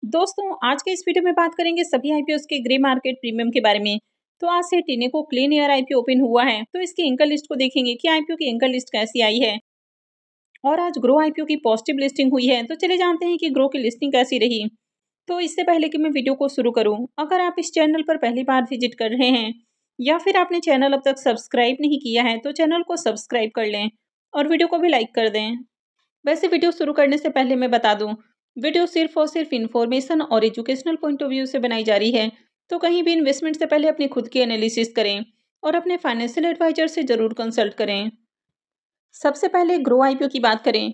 दोस्तों आज के इस वीडियो में बात करेंगे सभी आईपीओस के ग्रे मार्केट प्रीमियम के बारे में। तो आज से टिनेको क्लीन एयर आईपीओ ओपन हुआ है, तो इसकी एंकर लिस्ट को देखेंगे कि आईपीओ की एंकर लिस्ट कैसी आई है। और आज ग्रो आईपीओ की पॉजिटिव लिस्टिंग हुई है, तो चले जानते हैं कि ग्रो की लिस्टिंग कैसी रही। तो इससे पहले कि मैं वीडियो को शुरू करूं, अगर आप इस चैनल पर पहली बार विजिट कर रहे हैं या फिर आपने चैनल अब तक सब्सक्राइब नहीं किया है, तो चैनल को सब्सक्राइब कर लें और वीडियो को भी लाइक कर दें। वैसे वीडियो शुरू करने से पहले मैं बता दूं, वीडियो सिर्फ और सिर्फ इन्फॉर्मेशन और एजुकेशनल पॉइंट ऑफ व्यू से बनाई जा रही है। तो कहीं भी इन्वेस्टमेंट से पहले अपनी खुद की एनालिसिस करें और अपने फाइनेंशियल एडवाइजर से जरूर कंसल्ट करें। सबसे पहले ग्रो आईपीओ की बात करें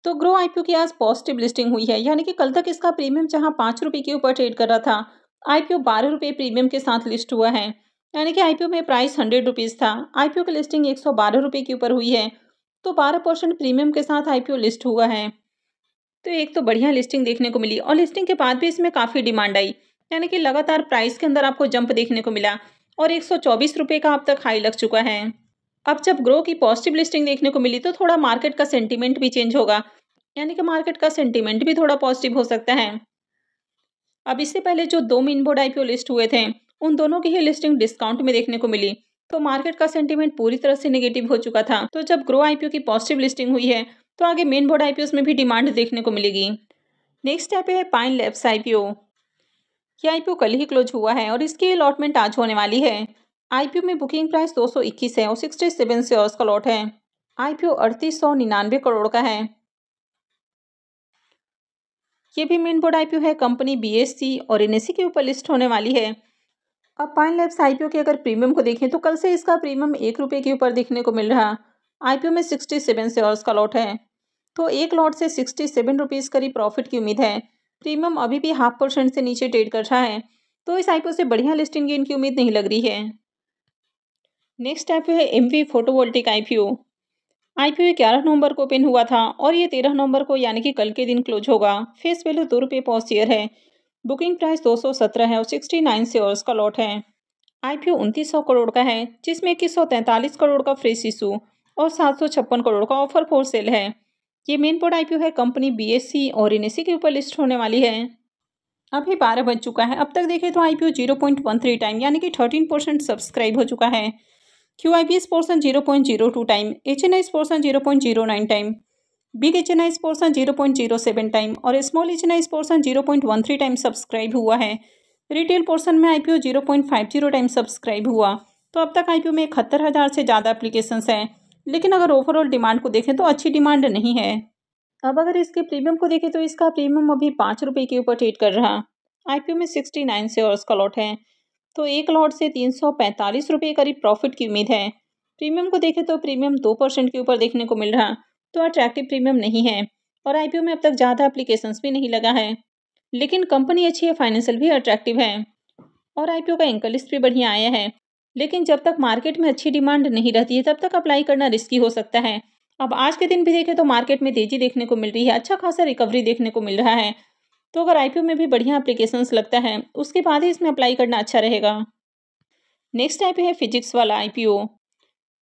तो ग्रो आईपीओ की आज पॉजिटिव लिस्टिंग हुई है, यानी कि कल तक इसका प्रीमियम जहां 5 रुपये के ऊपर ट्रेड कर रहा था, आईपीओ 12 रुपये प्रीमियम के साथ लिस्ट हुआ है। यानी कि आईपीओ में प्राइस 100 रुपीज़ था, आईपीओ की लिस्टिंग 112 रुपये के ऊपर हुई है। तो 12% प्रीमियम के साथ आईपीओ लिस्ट हुआ है। तो एक तो बढ़िया लिस्टिंग देखने को मिली और लिस्टिंग के बाद भी इसमें काफ़ी डिमांड आई, यानी कि लगातार प्राइस के अंदर आपको जंप देखने को मिला और 124 रुपये का अब तक हाई लग चुका है। अब जब ग्रो की पॉजिटिव लिस्टिंग देखने को मिली तो थोड़ा मार्केट का सेंटीमेंट भी चेंज होगा, यानी कि मार्केट का सेंटीमेंट भी थोड़ा पॉजिटिव हो सकता है। अब इससे पहले जो दो मेन बोर्ड आईपीओ लिस्ट हुए थे, उन दोनों की ही लिस्टिंग डिस्काउंट में देखने को मिली, तो मार्केट का सेंटीमेंट पूरी तरह से नेगेटिव हो चुका था। तो जब ग्रो आईपीओ की पॉजिटिव लिस्टिंग हुई है, तो आगे मेन बोर्ड आईपीओ में भी डिमांड देखने को मिलेगी। नेक्स्ट ऐप है पाइन लैब्स आईपीओ। ये आईपीओ कल ही क्लोज हुआ है और इसकी अलॉटमेंट आज होने वाली है। आईपीओ में बुकिंग प्राइस 221 है और 67 शेयर्स का लॉट है। आईपीओ 3899 करोड़ का है। ये भी मेन बोर्ड आईपीओ है, कंपनी बीएससी और एनएससी के ऊपर लिस्ट होने वाली है। अब पाइन लैब्स आईपीओ के अगर प्रीमियम को देखें तो कल से इसका प्रीमियम 1 रुपये के ऊपर देखने को मिल रहा। आईपीओ में 67 शेयर्स का लॉट है, तो एक लॉट से 67 रुपीज़ करीब प्रॉफिट की उम्मीद है। प्रीमियम अभी भी 0.5% से नीचे ट्रेड कर रहा है, तो इस आईपीओ से बढ़िया लिस्टिंग गेन की उम्मीद नहीं लग रही है। नेक्स्ट आईपीओ है एमवी फोटोवोल्टिक आईपीओ। आईपीओ 11 नवंबर को ओपन हुआ था और ये 13 नवंबर को यानी कि कल के दिन क्लोज होगा। फेस वैल्यू 2 रुपये पर शेयर है। बुकिंग प्राइस 217 है और 69 शेयर्स का लॉट है। आईपीओ 2900 करोड़ का है, जिसमें 2143 करोड़ का फ्रेश इशू और 756 करोड़ का ऑफर फॉर सेल है। ये मेन बोर्ड आईपीओ है, कंपनी बीएससी और एनएससी के ऊपर लिस्ट होने वाली है। अभी 12 बज चुका है। अब तक देखें तो आईपीओ 0.13 टाइम यानी कि 13% सब्सक्राइब हो चुका है। QIBS portion 0.02 time, HNIs portion 0.09 time, big HNIs portion 0.07 time और small HNIs portion 0.13 time subscribe हुआ है। रिटेल पोर्सन में आईपीओ 0.50 टाइम सब्सक्राइब हुआ। तो अब तक आईपीओ में 71,000 से ज़्यादा एप्लीकेशंस हैं, लेकिन अगर ओवरऑल डिमांड को देखें तो अच्छी डिमांड नहीं है। अब अगर इसके प्रीमियम को देखें तो इसका प्रीमियम अभी 5 रुपये के ऊपर ट्रेड कर रहा। आईपीओ में 69 शेयर्स का लॉट है, तो एक लॉट से 345 रुपये करीब प्रॉफिट की उम्मीद है। प्रीमियम को देखें तो प्रीमियम 2% के ऊपर देखने को मिल रहा, तो अट्रैक्टिव प्रीमियम नहीं है और आईपीओ में अब तक ज़्यादा एप्लीकेशंस भी नहीं लगा है। लेकिन कंपनी अच्छी है, फाइनेंशियल भी अट्रैक्टिव है और आईपीओ का एंकर लिस्ट भी बढ़िया आया है। लेकिन जब तक मार्केट में अच्छी डिमांड नहीं रहती है तब तक अप्लाई करना रिस्की हो सकता है। अब आज के दिन भी देखें तो मार्केट में तेजी देखने को मिल रही है, अच्छा खासा रिकवरी देखने को मिल रहा है। तो अगर आईपीओ में भी बढ़िया एप्लीकेशंस लगता है उसके बाद ही इसमें अप्लाई करना अच्छा रहेगा। नेक्स्ट आईपीओ है फिजिक्स वाला आईपीओ।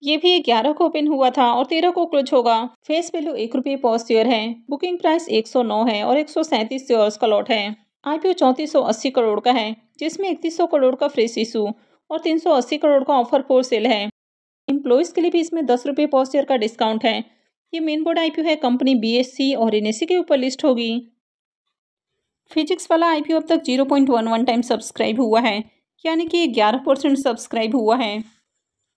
ये भी 11 को ओपन हुआ था और 13 को क्लोज होगा। फेस वैल्यू 1 रुपये पर शेयर है। बुकिंग प्राइस 109 है और 137 शेयर्स का लॉट है। आईपीओ 3480 करोड़ का है, जिसमें 3100 करोड़ का फ्रेश इशू और 380 करोड़ का ऑफर फॉर सेल है। एम्प्लॉयज़ के लिए भी इसमें 10 रुपये पर शेयर का डिस्काउंट है। ये मेन बोर्ड आईपीओ है, कंपनी बीएससी और एनएससी के ऊपर लिस्ट होगी। फिजिक्स वाला आईपीओ अब तक 0.11 टाइम सब्सक्राइब हुआ है, यानी कि 11% सब्सक्राइब हुआ है,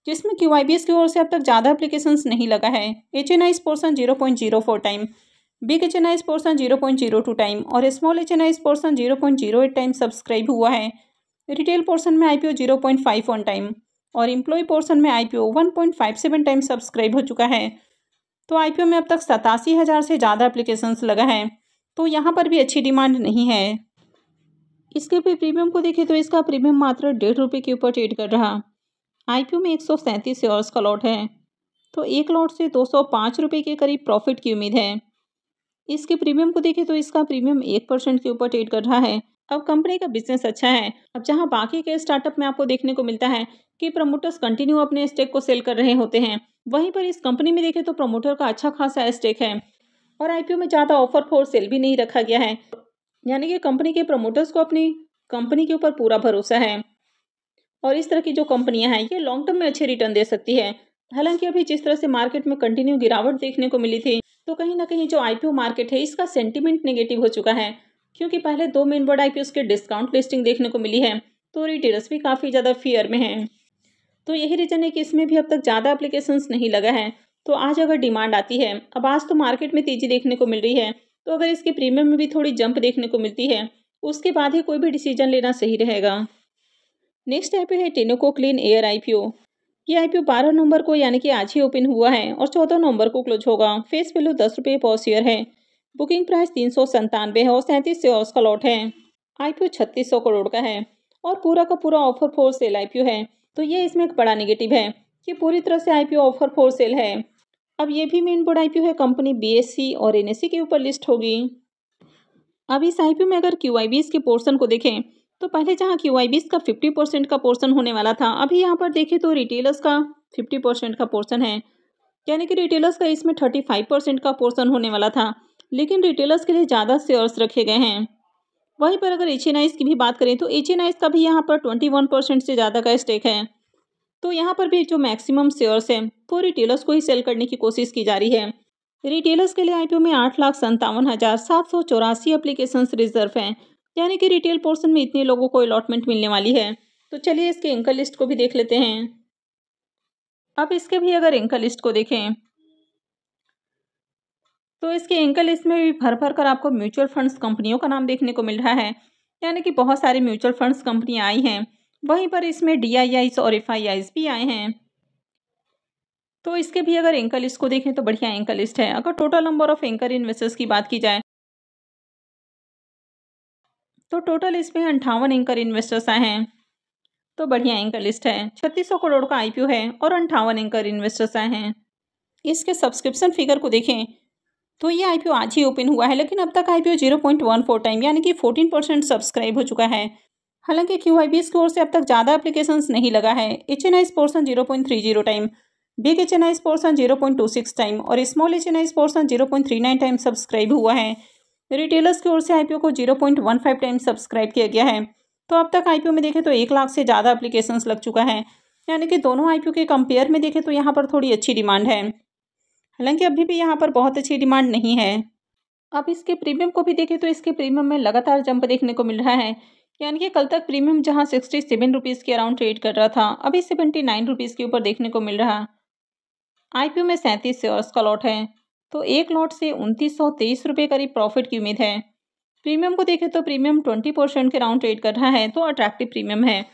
जिसमें QIBS की ओर से अब तक ज़्यादा एप्लीकेशंस नहीं लगा है। HNIs portion 0.04 time, big HNIs portion 0.02 time और small HNIs portion 0.08 time subscribe हुआ है। रिटेल पोर्सन में आईपीओ 0.51 टाइम और एम्प्लॉय पोर्सन में आईपीओ 1.57 टाइम सब्सक्राइब हो चुका है। तो आईपीओ में अब तक 87,000 से ज़्यादा एप्लीकेशंस लगा है, तो यहाँ पर भी अच्छी डिमांड नहीं है। इसके भी प्रीमियम को देखें तो इसका प्रीमियम मात्र 1.5 रुपये के ऊपर ट्रेड कर रहा। आईपीओ में 137 शेयर्स का लॉट है, तो एक लॉट से 205 रुपये के करीब प्रॉफिट की उम्मीद है। इसके प्रीमियम को देखें तो इसका प्रीमियम 1% के ऊपर ट्रेड कर रहा है। अब कंपनी का बिजनेस अच्छा है। अब जहां बाकी के स्टार्टअप में आपको देखने को मिलता है कि प्रमोटर्स कंटिन्यू अपने स्टेक को सेल कर रहे होते हैं, वहीं पर इस कंपनी में देखें तो प्रमोटर का अच्छा खासा स्टेक है और आईपीओ में ज़्यादा ऑफर फॉर सेल भी नहीं रखा गया है। यानी कि कंपनी के प्रमोटर्स को अपनी कंपनी के ऊपर पूरा भरोसा है और इस तरह की जो कंपनियां हैं ये लॉन्ग टर्म में अच्छे रिटर्न दे सकती है। हालांकि अभी जिस तरह से मार्केट में कंटिन्यू गिरावट देखने को मिली थी, तो कहीं ना कहीं जो आईपीओ मार्केट है इसका सेंटीमेंट नेगेटिव हो चुका है, क्योंकि पहले 2 मेन बोर्ड आईपीओ के डिस्काउंट लिस्टिंग देखने को मिली है, तो रिटेलर्स भी काफ़ी ज़्यादा फियर में हैं। तो यही रीज़न है कि इसमें भी अब तक ज़्यादा एप्लीकेशंस नहीं लगा है। तो आज अगर डिमांड आती है, अब आज तो मार्केट में तेज़ी देखने को मिल रही है, तो अगर इसके प्रीमियम में भी थोड़ी जंप देखने को मिलती है, उसके बाद ही कोई भी डिसीजन लेना सही रहेगा। नेक्स्ट आईपीओ है टेनेको क्लीन एयर आईपीओ। ये आईपीओ 12 नवंबर को यानी कि आज ही ओपन हुआ है और 14 नवंबर को क्लोज होगा। फेस वैल्यू 10 रुपये पर शेयर है। बुकिंग प्राइस 397 है और 37 शेयर्स का लॉट है। आईपीओ 3600 करोड़ का है और पूरा का पूरा ऑफर फॉर सेल आईपीओ है। तो ये इसमें एक बड़ा नेगेटिव है कि पूरी तरह से आईपीओ ऑफर फॉर सेल है। अब ये भी मेन बोर्ड आईपीओ है, कंपनी बीएससी और एनएससी के ऊपर लिस्ट होगी। अब इस आईपीओ में अगर क्यूआईबीज के पोर्शन को देखें, तो पहले जहां क्यूआईबीज का 50% का पोर्शन होने वाला था, अभी यहाँ पर देखें तो रिटेलर्स का 50% का पोर्शन है। यानी कि रिटेलर्स का इसमें 35% का पोर्शन होने वाला था, लेकिन रिटेलर्स के लिए ज़्यादा शेयर्स रखे गए हैं। वहीं पर अगर एचएनआईज की भी बात करें तो एचएनआईज का भी यहाँ पर 21% से ज़्यादा का स्टेक है। तो यहाँ पर भी जो मैक्सिमम शेयर्स हैं वो रिटेलर्स को ही सेल करने की कोशिश की जा रही है। रिटेलर्स के लिए आईपीओ में 8,57,784 एप्लीकेशंस रिजर्व हैं, यानी कि रिटेल पोर्शन में इतने लोगों को अलॉटमेंट मिलने वाली है। तो चलिए इसके एंकर लिस्ट को भी देख लेते हैं। अब इसके भी अगर एंकर लिस्ट को देखें तो इसके एंकर लिस्ट में भी भर भर कर आपको म्यूचुअल फंड्स कंपनियों का नाम देखने को मिल रहा है, यानी कि बहुत सारी म्यूचुअल फंड्स कंपनियां आई हैं। वहीं पर इसमें डीआईआईज और एफआईआईज भी आए हैं। तो इसके भी अगर एंकर लिस्ट को देखें तो बढ़िया एंकर लिस्ट है। अगर total number of anchor investors की बात की जाए तो टोटल इसमें 58 एंकर इन्वेस्टर्स आए हैं। तो बढ़िया एंकर लिस्ट है। 3600 करोड़ का आईपीओ है और 58 एंकर इन्वेस्टर्स आए हैं। इसके सब्सक्रिप्शन फिगर को देखें तो ये आईपीओ आज ही ओपन हुआ है, लेकिन अब तक आईपीओ 0.14 टाइम यानी कि 14% सब्सक्राइब हो चुका है। हालांकि क्यूआईबीज की ओर से अब तक ज़्यादा एप्लीकेशंस नहीं लगा है। HNIs portion 0.30 time, big HNIs portion 0.26 time और small HNIs portion 0.39 time subscribe हुआ है। रिटेलर्स की ओर से आईपीओ को 0.15 टाइम सब्सक्राइब किया गया है। तो अब तक आईपीओ में देखें तो 1 लाख से ज़्यादा एप्लीकेशंस लग चुका है, यानी कि दोनों आईपीओ के कंपेयर में देखें तो यहाँ पर थोड़ी अच्छी डिमांड है। हालांकि अभी भी यहाँ पर बहुत अच्छी डिमांड नहीं है। अब इसके प्रीमियम को भी देखें तो इसके प्रीमियम में लगातार जंप देखने को मिल रहा है, यानी कि कल तक प्रीमियम जहाँ 67 रुपीज़ के अराउंड ट्रेड कर रहा था, अभी 79 रुपीज़ के ऊपर देखने को मिल रहा। आईपीओ में 37 शेयर्स का लॉट है, तो एक लॉट से 2923 रुपये करीब प्रॉफिट की उम्मीद है। प्रीमियम को देखें तो प्रीमियम 20% के अराउंड ट्रेड कर रहा है, तो अट्रैक्टिव प्रीमियम है।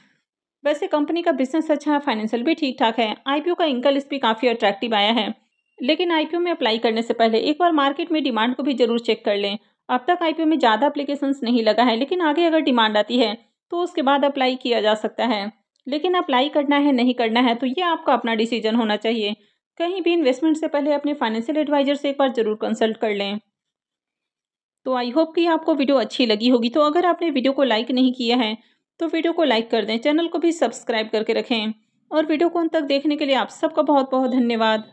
वैसे कंपनी का बिजनेस अच्छा है, फाइनेंशियल भी ठीक ठाक है। आईपीओ का इनकम लिस्ट भी काफ़ी अट्रैक्टिव आया है, लेकिन आईपीओ में अप्लाई करने से पहले एक बार मार्केट में डिमांड को भी जरूर चेक कर लें। अब तक आईपीओ में ज़्यादा एप्लीकेशंस नहीं लगा है, लेकिन आगे अगर डिमांड आती है तो उसके बाद अप्लाई किया जा सकता है। लेकिन अप्लाई करना है नहीं करना है तो ये आपका अपना डिसीजन होना चाहिए। कहीं भी इन्वेस्टमेंट से पहले अपने फाइनेंशियल एडवाइजर से एक बार जरूर कंसल्ट कर लें। तो आई होप कि आपको वीडियो अच्छी लगी होगी। तो अगर आपने वीडियो को लाइक नहीं किया है तो वीडियो को लाइक कर दें, चैनल को भी सब्सक्राइब करके रखें और वीडियो को अंत तक देखने के लिए आप सबका बहुत बहुत धन्यवाद।